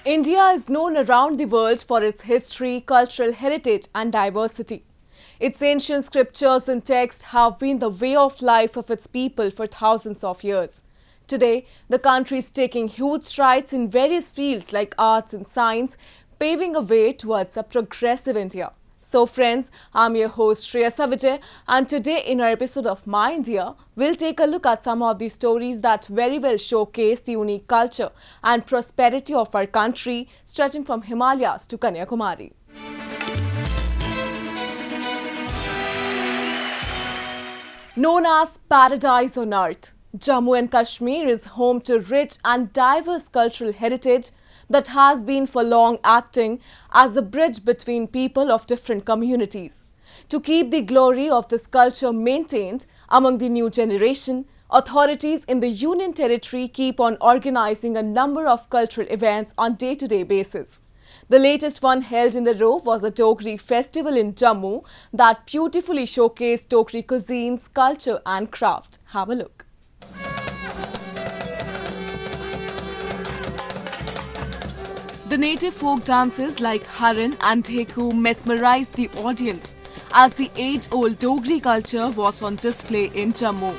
India is known around the world for its history, cultural heritage, and diversity. Its ancient scriptures and texts have been the way of life of its people for thousands of years. Today, the country is taking huge strides in various fields like arts and science, paving a way towards a progressive India. So friends, I'm your host Shreya Savijay, and today in our episode of My India, we'll take a look at some of the stories that very well showcase the unique culture and prosperity of our country, stretching from Himalayas to Kanyakumari. Known as Paradise on Earth, Jammu and Kashmir is home to rich and diverse cultural heritage that has been for long acting as a bridge between people of different communities. To keep the glory of this culture maintained among the new generation, authorities in the Union Territory keep on organizing a number of cultural events on day-to-day basis. The latest one held in the row was a Dogri festival in Jammu that beautifully showcased Dogri cuisines, culture and craft. Have a look. The native folk dances like Haran and Dheku mesmerized the audience as the age-old Dogri culture was on display in Jammu.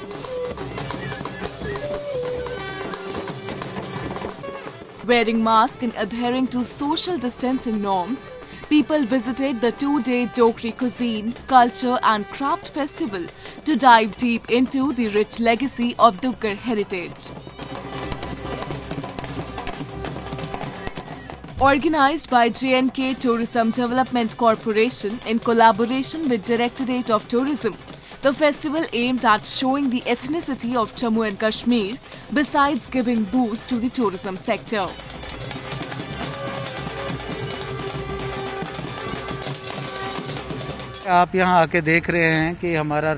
Wearing masks and adhering to social distancing norms, people visited the two-day Dogri cuisine, culture and craft festival to dive deep into the rich legacy of Duggar heritage. Organized by J&K Tourism Development Corporation in collaboration with Directorate of Tourism, the festival aimed at showing the ethnicity of Jammu and Kashmir besides giving boost to the tourism sector. आप यहाँ आके देख रहे हैं कि हमारा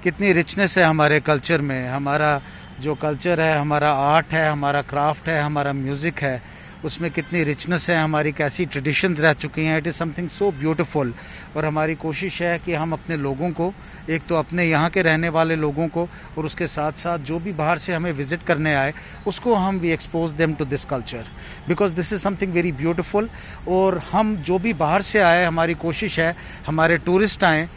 कितनी richness है हमारे कल्चर में। हमारा जो कल्चर है, हमारा आर्ट है, हमारा क्राफ्ट है, हमारा म्यूज़िक है, उसमें कितनी रिचनेस है, हमारी कैसी ट्रेडिशंस रह चुकी हैं। It is something so beautiful. और हमारी कोशिश है कि हम अपने लोगों को, एक तो अपने यहाँ के रहने वाले लोगों को और उसके साथ साथ जो भी बाहर से हमें विज़िट करने आए उसको हम we expose them to this culture because this is something very beautiful. और हम जो भी बाहर से आए, हमारी कोशिश है हमारे टूरिस्ट आएँ,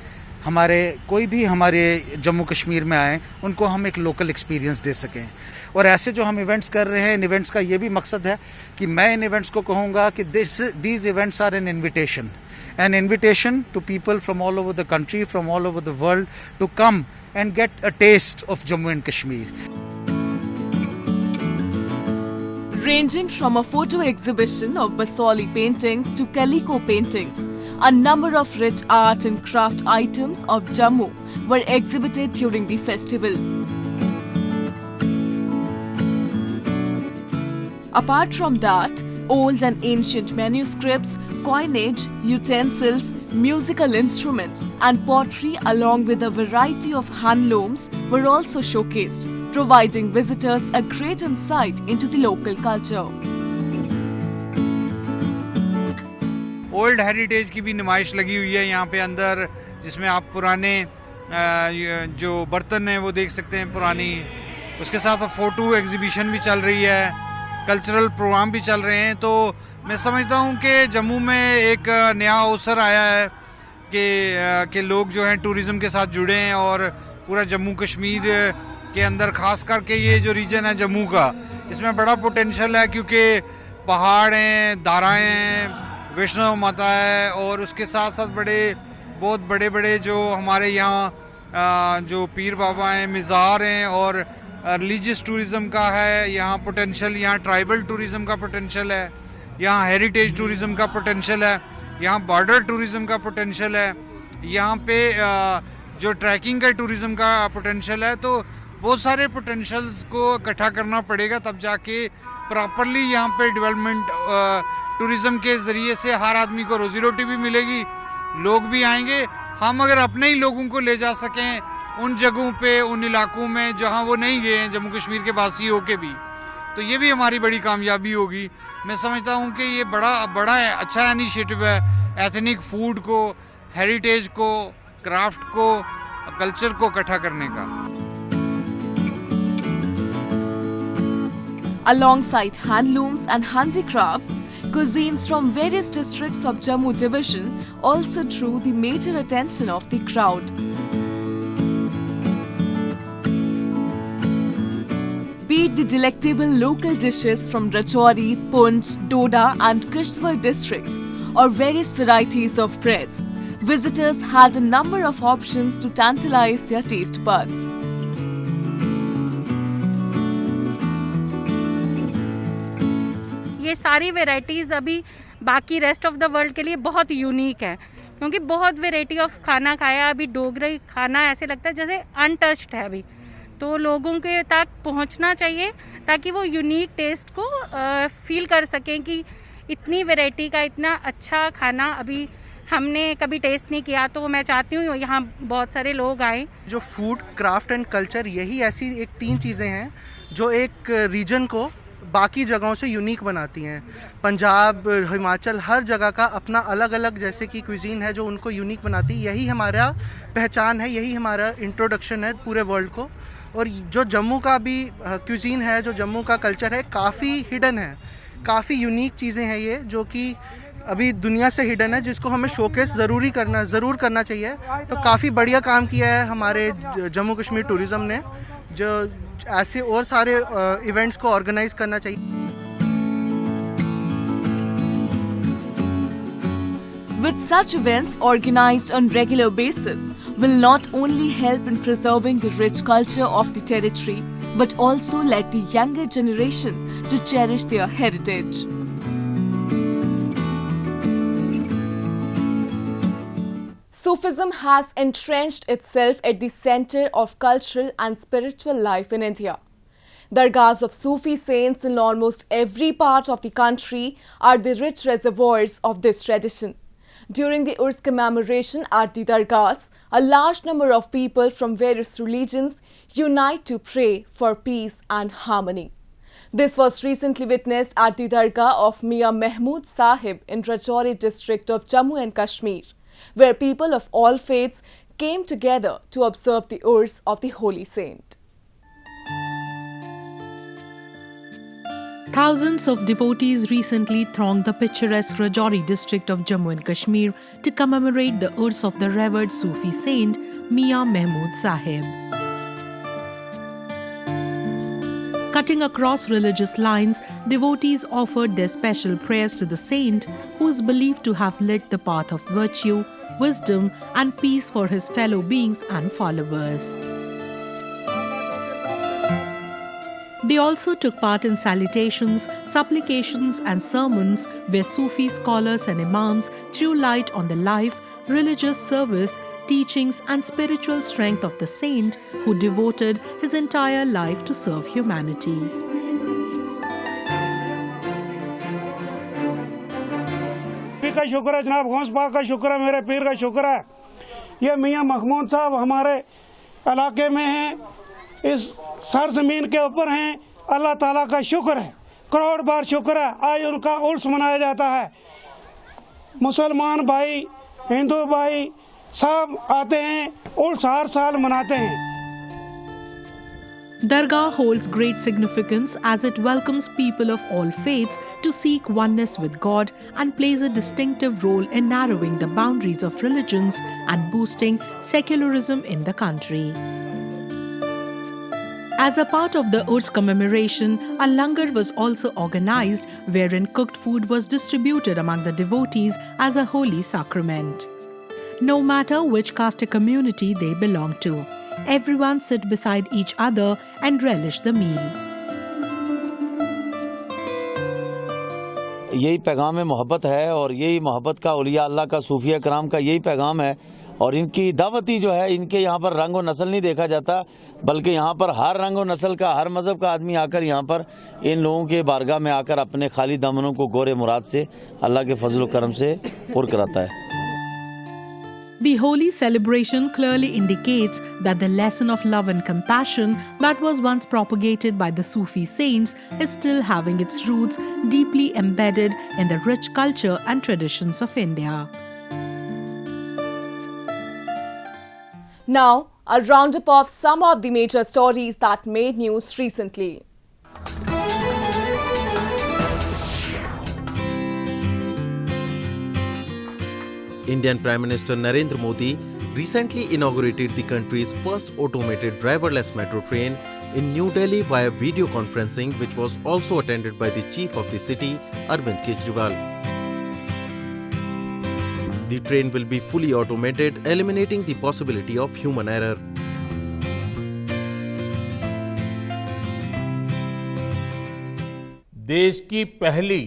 हमारे कोई भी हमारे जम्मू कश्मीर में आए, उनको हम एक लोकल एक्सपीरियंस दे सकें। और ऐसे जो हम इवेंट्स कर रहे हैं, इन इवेंट्स का ये भी मकसद है कि मैं इन इवेंट्स को कहूँगा कि these events are an invitation to people from all over the country, from all over the world to come and get a taste of Jammu and Kashmir. Ranging from a photo exhibition of Basoli paintings to Calico paintings, a number of rich art and craft items of Jammu were exhibited during the festival. Apart from that, old and ancient manuscripts, coinage, utensils, musical instruments and pottery along with a variety of handlooms were also showcased, providing visitors a great insight into the local culture. Old heritage की भी नुमाइश लगी हुई है यहाँ पे अंदर, जिसमें आप पुराने जो बर्तन हैं वो देख सकते हैं पुरानी। उसके साथ फ़ोटो एग्जीबिशन भी चल रही है, कल्चरल प्रोग्राम भी चल रहे हैं। तो मैं समझता हूँ कि जम्मू में एक नया अवसर आया है कि लोग जो हैं टूरिज़म के साथ जुड़े हैं। और पूरा जम्मू कश्मीर के अंदर ख़ास करके ये जो रीजन है जम्मू का, इसमें बड़ा पोटेंशियल है क्योंकि पहाड़ हैं, दाराएँ हैं, वैष्णो माता है और उसके साथ साथ बहुत बड़े बड़े जो हमारे यहाँ जो पीर बाबा हैं, मज़ार हैं और रिलीजियस टूरिज़म का है यहाँ पोटेंशियल। यहाँ ट्राइबल टूरिज़म का पोटेंशियल है, यहाँ हेरिटेज टूरिज़म का पोटेंशियल है, यहाँ बॉर्डर टूरिज़म का पोटेंशियल है, यहाँ पे जो ट्रैकिंग का टूरिज़म का पोटेंशियल है। तो बहुत सारे पोटेंशियल्स को इकट्ठा करना पड़ेगा, तब जाके प्रॉपरली यहाँ पे डेवलपमेंट टूरिज़म के ज़रिए से हर आदमी को रोज़ी रोटी भी मिलेगी, लोग भी आएंगे। हम अगर अपने ही लोगों को ले जा सकें उन जगहों पे, उन इलाकों में जहाँ वो नहीं गए हैं जम्मू कश्मीर के वासी हो के भी, तो ये भी हमारी बड़ी कामयाबी होगी। मैं समझता हूँ कि ये बड़ा अच्छा इनिशिएटिव है एथनिक फूड को, हेरिटेज को, क्राफ्ट को, कल्चर को इकट्ठा करने का। Alongside handlooms and handicrafts, cuisines from various districts of Jammu division also drew the major attention of the crowd. Be it the delectable local dishes from Rajouri, Poonch, Doda and Kishtwar districts or various varieties of breads, visitors had a number of options to tantalize their taste buds. ये सारी varieties अभी बाकी rest of the world के लिए बहुत unique है, क्योंकि बहुत वेराइटी ऑफ खाना खाया। अभी डोगरी खाना ऐसे लगता है जैसे अनटच्ड है अभी, तो लोगों के तक पहुंचना चाहिए ताकि वो यूनिक टेस्ट को फील कर सकें कि इतनी वैरायटी का इतना अच्छा खाना अभी हमने कभी टेस्ट नहीं किया। तो मैं चाहती हूँ यहाँ बहुत सारे लोग आएँ। जो फूड, क्राफ्ट एंड कल्चर, यही ऐसी एक 3 चीज़ें हैं जो एक रीजन को बाकी जगहों से यूनिक बनाती हैं। पंजाब, हिमाचल, हर जगह का अपना अलग अलग जैसे कि क्विजीन है जो उनको यूनिक बनाती है। यही हमारा पहचान है, यही हमारा इंट्रोडक्शन है पूरे वर्ल्ड को। और जो जम्मू का भी क्विजीन है, जो जम्मू का कल्चर है, काफ़ी हिडन है, काफ़ी यूनिक चीज़ें हैं ये, जो कि अभी दुनिया से हिडन है, जिसको हमें शोकेस ज़रूर करना चाहिए। तो काफ़ी बढ़िया काम किया है हमारे जम्मू कश्मीर टूरिज़्म ने, जो ऐसे और सारे इवेंट्स को ऑर्गेनाइज करना चाहिए। With such events organized on regular basis will not only help in preserving the rich culture of the territory, but also let the younger generation to cherish their heritage. Sufism has entrenched itself at the center of cultural and spiritual life in India. Dargahs of Sufi saints in almost every part of the country are the rich reservoirs of this tradition. During the Urs commemoration at the Dargahs, a large number of people from various religions unite to pray for peace and harmony. This was recently witnessed at the Dargah of Mian Mahmud Sahib in Rajouri district of Jammu and Kashmir, where people of all faiths came together to observe the Urs of the holy saint. Thousands of devotees recently thronged the picturesque Rajouri district of Jammu and Kashmir to commemorate the Urs of the revered Sufi saint Mian Mahmud Sahib. Cutting across religious lines, devotees offered their special prayers to the saint, who is believed to have lit the path of virtue, wisdom, and peace for his fellow beings and followers. They also took part in salutations, supplications, and sermons where Sufi scholars and imams threw light on the life, religious service, teachings, and spiritual strength of the saint who devoted his entire life to serve humanity. का शुक्र है जनाब, गौस पाक का शुक्र है, मेरे पीर का शुक्र है। ये मियां महमूद साहब हमारे इलाके में हैं, इस सरजमीन के ऊपर हैं। अल्लाह ताला का शुक्र है, करोड़ बार शुक्र है। आज उनका उर्स मनाया जाता है। मुसलमान भाई, हिंदू भाई सब आते हैं, उर्स हर साल मनाते हैं। Dargah holds great significance as it welcomes people of all faiths to seek oneness with God and plays a distinctive role in narrowing the boundaries of religions and boosting secularism in the country. As a part of the Urs commemoration, a langar was also organized wherein cooked food was distributed among the devotees as a holy sacrament. No matter which caste or community they belong to, everyone sit beside each other and relish the meal. यही पैगाम में मोहब्बत है और यही मोहब्बत का औलिया अल्लाह का सूफिया कराम का यही पैगाम है। और इनकी दावती जो है, इनके यहाँ पर रंग और नस्ल नहीं देखा जाता, बल्कि यहाँ पर हर रंग और नस्ल का, हर मज़हब का आदमी आकर यहाँ पर इन लोगों के बारगाह में आकर अपने खाली दामनों को गोरे मुराद से अल्लाह के फजल करम से पूरा कराता है। The holy celebration clearly indicates that the lesson of love and compassion that was once propagated by the Sufi saints is still having its roots deeply embedded in the rich culture and traditions of India. Now, a roundup of some of the major stories that made news recently. Indian Prime Minister Narendra Modi recently inaugurated the country's first automated driverless metro train in New Delhi via video conferencing, which was also attended by the chief of the city, Arvind Kejriwal. The train will be fully automated, eliminating the possibility of human error. देश की पहली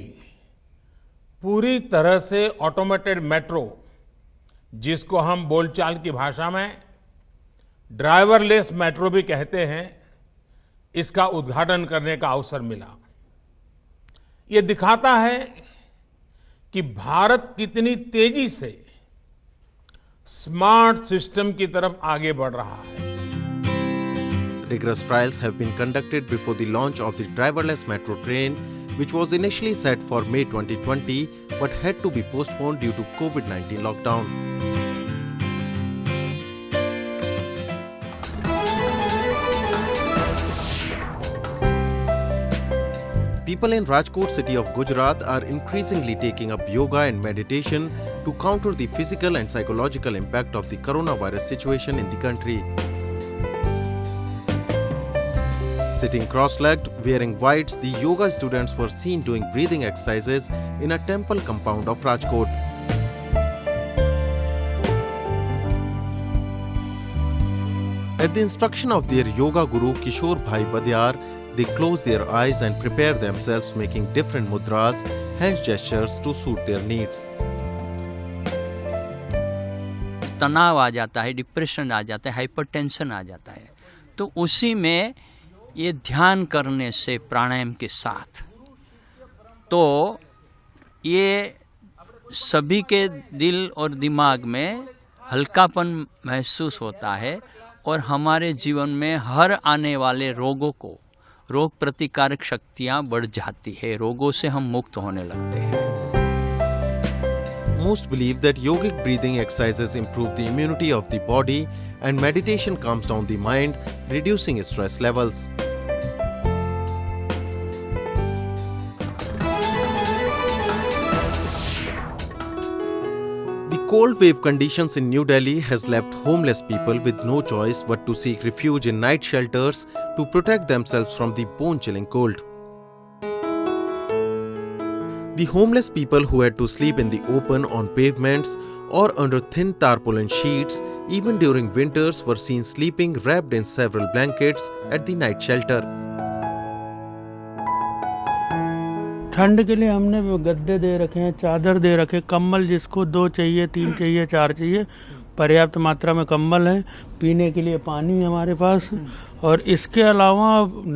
पूरी तरह से automated metro, जिसको हम बोलचाल की भाषा में ड्राइवरलेस मेट्रो भी कहते हैं, इसका उद्घाटन करने का अवसर मिला। ये दिखाता है कि भारत कितनी तेजी से स्मार्ट सिस्टम की तरफ आगे बढ़ रहा है। Rigorous trials have been conducted before the launch of the driverless metro train, which was initially set for May 2020 but had to be postponed due to COVID-19 lockdown. People in Rajkot city of Gujarat are increasingly taking up yoga and meditation to counter the physical and psychological impact of the coronavirus situation in the country. Sitting cross-legged, wearing whites, the yoga students were seen doing breathing exercises in a temple compound of Rajkot. At the instruction of their yoga guru Kishore Bhai Vadyar, they close their eyes and prepare themselves, making different mudras, hand gestures to suit their needs. तनाव आ जाता है, depression आ जाता है, hypertension आ जाता है, तो उसी में ये ध्यान करने से प्राणायाम के साथ तो ये सभी के दिल और दिमाग में हल्कापन महसूस होता है और हमारे जीवन में हर आने वाले रोगों को रोग प्रतिकारक शक्तियाँ बढ़ जाती है, रोगों से हम मुक्त होने लगते हैं। Most believe that yogic breathing exercises improve the immunity of the body and meditation calms down the mind, reducing stress levels. The cold wave conditions in New Delhi has left homeless people with no choice but to seek refuge in night shelters to protect themselves from the bone-chilling cold. The homeless people who had to sleep in the open on pavements or under thin tarpaulin sheets, even during winters, were seen sleeping wrapped in several blankets at the night shelter. ठंड के लिए हमने गद्दे दे रखे हैं, चादर दे रखे, कंबल जिसको 2 चाहिए, 3 चाहिए, 4 चाहिए, पर्याप्त मात्रा में कंबल है, पीने के लिए पानी है हमारे पास। और इसके अलावा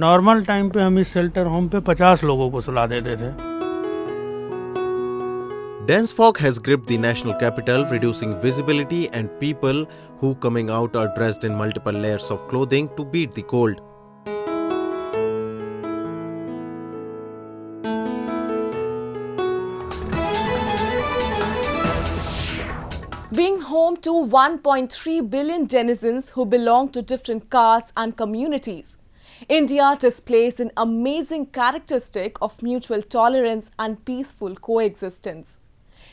नॉर्मल टाइम पे हम इस शेल्टर होम पे 50 लोगों को सुला देते थे। Dense fog has gripped the national capital, reducing visibility, and people who coming out are dressed in multiple layers of clothing to beat the cold. Being home to 1.3 billion denizens who belong to different castes and communities, India displays an amazing characteristic of mutual tolerance and peaceful coexistence.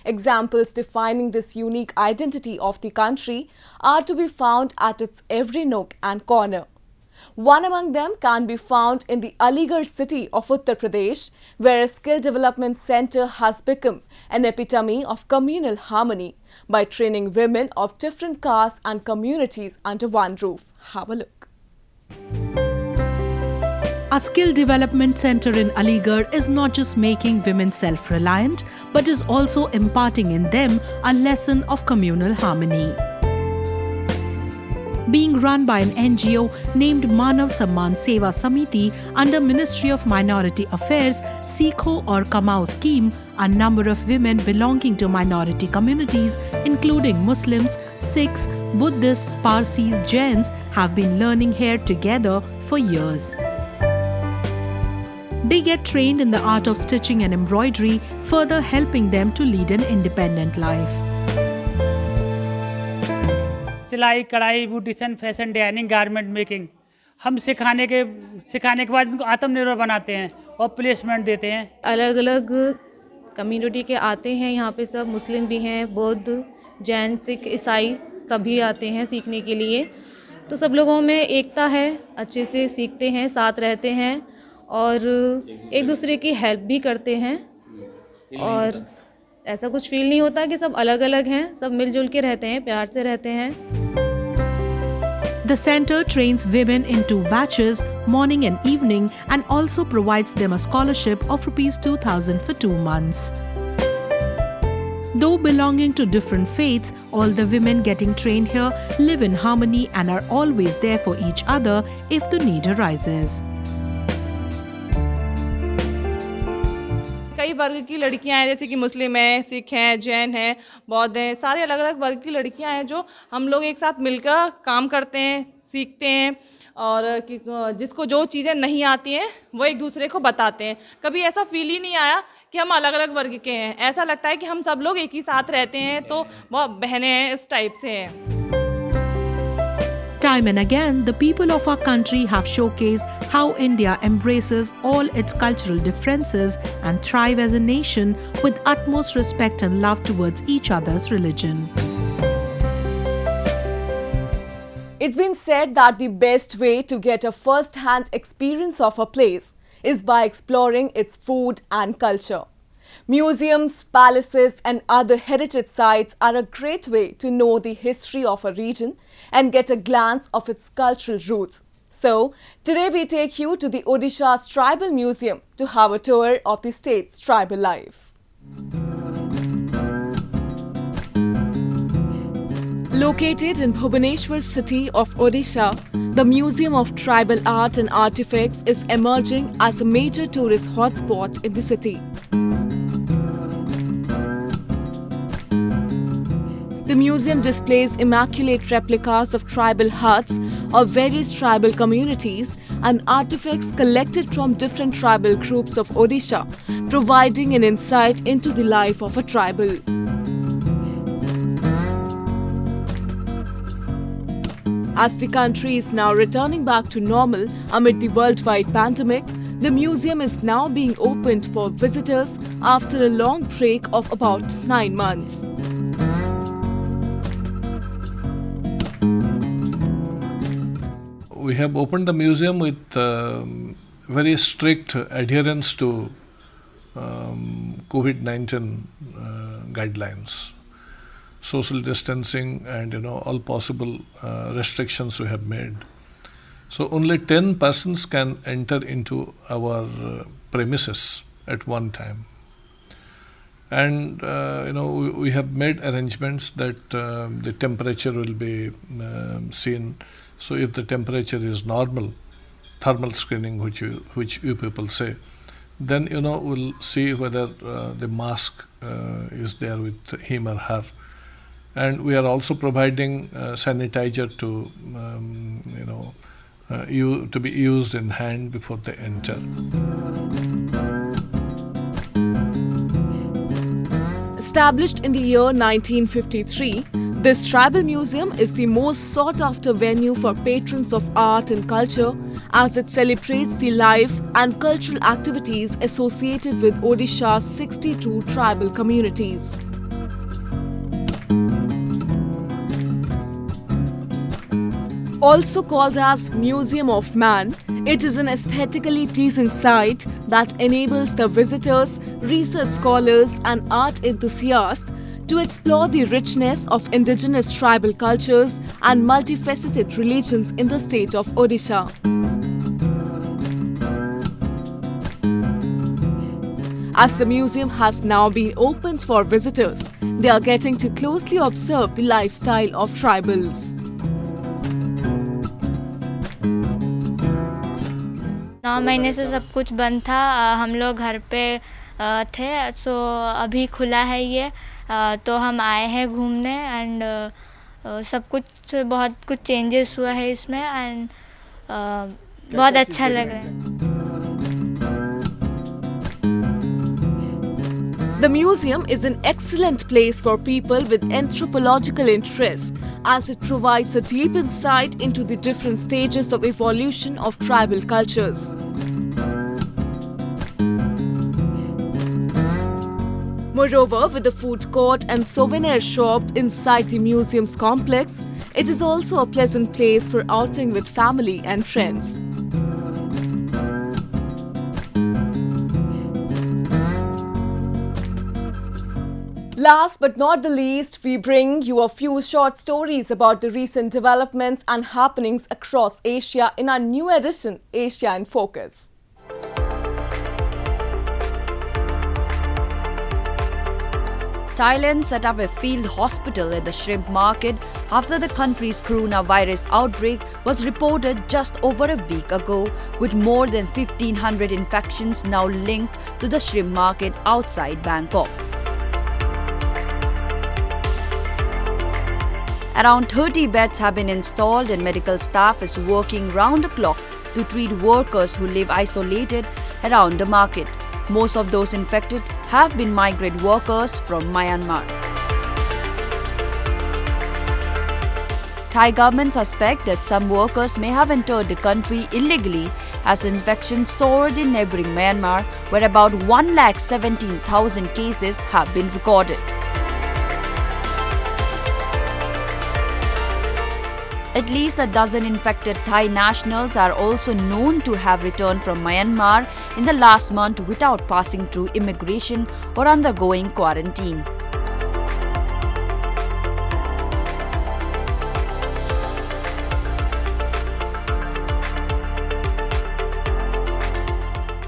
Examples defining this unique identity of the country are to be found at its every nook and corner. One among them can be found in the Aligarh city of Uttar Pradesh, where a skill development center has become an epitome of communal harmony by training women of different castes and communities under one roof. Have a look. A skill development center in Aligarh is not just making women self-reliant, but is also imparting in them a lesson of communal harmony. Being run by an NGO named Manav Samman Seva Samiti under Ministry of Minority Affairs, Sikho or Kamao scheme, a number of women belonging to minority communities, including Muslims, Sikhs, Buddhists, Parsis, Jains, have been learning here together for years. They get trained in the art of stitching and embroidery, further helping them to lead an independent life. सिलाई, कढ़ाई, beautician, fashion designing, garment making हम सिखाने के बाद इनको आत्मनिर्भर बनाते हैं और प्लेसमेंट देते हैं। अलग अलग कम्युनिटी के आते हैं यहाँ पे, सब मुस्लिम भी हैं, बौद्ध, जैन, सिख, ईसाई सभी आते हैं सीखने के लिए। तो सब लोगों में एकता है, अच्छे से सीखते हैं, साथ रहते हैं और एक दूसरे की हेल्प भी करते हैं और ऐसा कुछ फील नहीं होता कि सब अलग अलग हैं, सब मिलजुल के रहते हैं, प्यार से रहते हैं। The center trains women in 2 batches, morning and evening, and also provides them a scholarship of ₹2,000 for 2 months. Though belonging to different faiths, all the women getting trained here live in harmony and are always there for each other if the need arises. कई वर्ग की लड़कियां हैं, जैसे कि मुस्लिम हैं, सिख हैं, जैन हैं, बौद्ध हैं, सारे अलग अलग वर्ग की लड़कियां हैं जो हम लोग एक साथ मिलकर काम करते हैं, सीखते हैं और जिसको जो चीज़ें नहीं आती हैं वो एक दूसरे को बताते हैं। कभी ऐसा फील ही नहीं आया कि हम अलग अलग वर्ग के हैं, ऐसा लगता है कि हम सब लोग एक ही साथ रहते हैं, तो वो बहनें हैं, इस टाइप से हैं। Time and again, the people of our country have showcased how India embraces all its cultural differences and thrive as a nation with utmost respect and love towards each other's religion. It's been said that the best way to get a first-hand experience of a place is by exploring its food and culture. Museums, palaces and other heritage sites are a great way to know the history of a region and get a glance of its cultural roots. So, today we take you to the Odisha's Tribal Museum to have a tour of the state's tribal life. Located in Bhubaneswar city of Odisha, the Museum of Tribal Art and Artifacts is emerging as a major tourist hotspot in the city. The museum displays immaculate replicas of tribal huts of various tribal communities and artifacts collected from different tribal groups of Odisha, providing an insight into the life of a tribal. As the country is now returning back to normal amid the worldwide pandemic, the museum is now being opened for visitors after a long break of about 9 months. We have opened the museum with very strict adherence to COVID-19 guidelines, social distancing, and all possible restrictions we have made. So only 10 persons can enter into our premises at one time, and we have made arrangements that the temperature will be seen. So if the temperature is normal, thermal screening, which you people say, then we'll see whether the mask is there with him or her, and we are also providing sanitizer to to be used in hand before they enter. Established in the year 1953, this tribal museum is the most sought-after venue for patrons of art and culture as it celebrates the life and cultural activities associated with Odisha's 62 tribal communities. Also called as Museum of Man, it is an aesthetically pleasing site that enables the visitors, research scholars and art enthusiasts to explore the richness of indigenous tribal cultures and multifaceted religions in the state of Odisha. As the museum has now been opened for visitors, they are getting to closely observe the lifestyle of tribals. 9 महीने से सब कुछ बंद था, हम लोग घर पे थे, सो अभी खुला है ये, तो हम आए हैं घूमने एंड सब कुछ बहुत कुछ चेंजेस हुआ है इसमें एंड बहुत अच्छा लग रहा है। The museum is an excellent place for people with anthropological interest as it provides a deep insight into the different stages of evolution of tribal cultures. Moreover, with the food court and souvenir shop inside the museum's complex, it is also a pleasant place for outing with family and friends. Last but not the least, we bring you a few short stories about the recent developments and happenings across Asia in our new edition, Asia in Focus. Thailand set up a field hospital at the shrimp market after the country's coronavirus outbreak was reported just over a week ago, with more than 1,500 infections now linked to the shrimp market outside Bangkok. Around 30 beds have been installed and medical staff is working round the clock to treat workers who live isolated around the market. Most of those infected have been migrant workers from Myanmar. Thai government suspect that some workers may have entered the country illegally as infections soared in neighboring Myanmar, where about 117,000 cases have been recorded. At least a dozen infected Thai nationals are also known to have returned from Myanmar in the last month without passing through immigration or undergoing quarantine.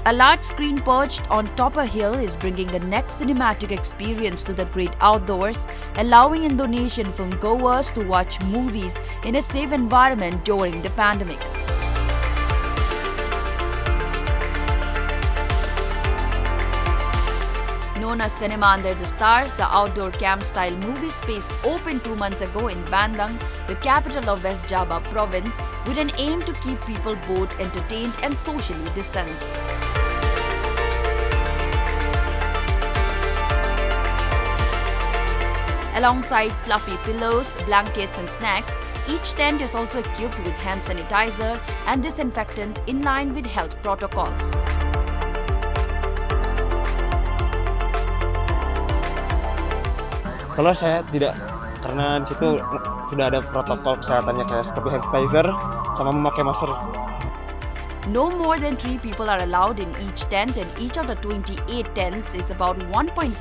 A large screen perched on top a hill is bringing the next cinematic experience to the great outdoors, allowing Indonesian filmgoers to watch movies in a safe environment during the pandemic. Known as Cinema Under the Stars, the outdoor camp-style movie space opened 2 months ago in Bandung, the capital of West Java province, with an aim to keep people both entertained and socially distanced. Alongside fluffy pillows, blankets and snacks, each tent is also equipped with hand sanitizer and disinfectant in line with health protocols. Kalau saya tidak, karena di situ sudah ada protokol kesehatannya kayak seperti hand sanitizer sama memakai masker. No more than 3 people are allowed in each tent, and each of the 28 tents is about 1.5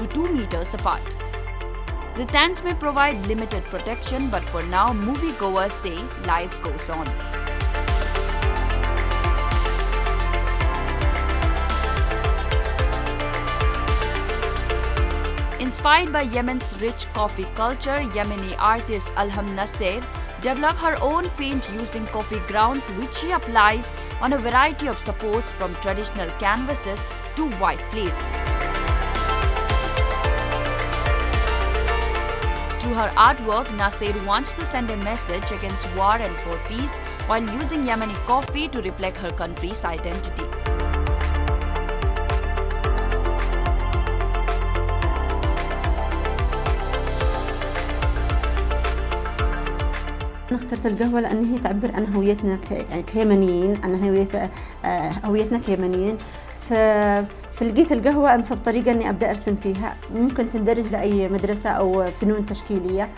to 2 meters apart. The tents may provide limited protection, but for now, moviegoers say life goes on. Inspired by Yemen's rich coffee culture, Yemeni artist Alham Nasser developed her own paint using coffee grounds, which she applies on a variety of supports from traditional canvases to white plates. Through her artwork, Nasser wants to send a message against war and for peace while using Yemeni coffee to reflect her country's identity. أنا اخترت القهوة لأن هي تعبر عن هويتنا كيمنيين، عن هويتنا كيمنيين. فلقيت القهوة أنسب طريقة إني أبدأ أرسم فيها، ممكن تندرج لأي مدرسة أو فنون تشكيلية.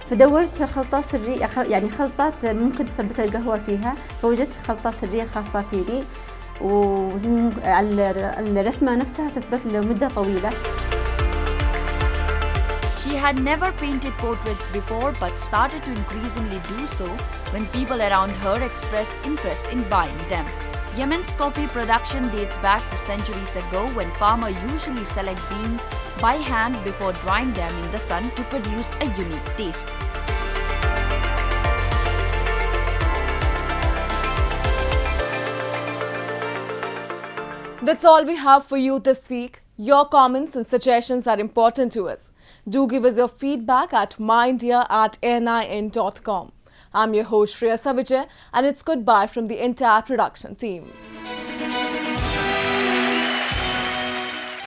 فدورت خلطة سرية، يعني خلطات ممكن تثبت القهوة فيها، فوجدت خلطة سرية خاصة فيني، والرسمة نفسها تثبت لمدة طويلة. She had never painted portraits before but started to increasingly do so when people around her expressed interest in buying them. Yemen's coffee production dates back to centuries ago when farmers usually select beans by hand before drying them in the sun to produce a unique taste. That's all we have for you this week. Your comments and suggestions are important to us. Do give us your feedback at myindia@nin.com. I'm your host Shreya Savijay, and it's goodbye from the entire production team.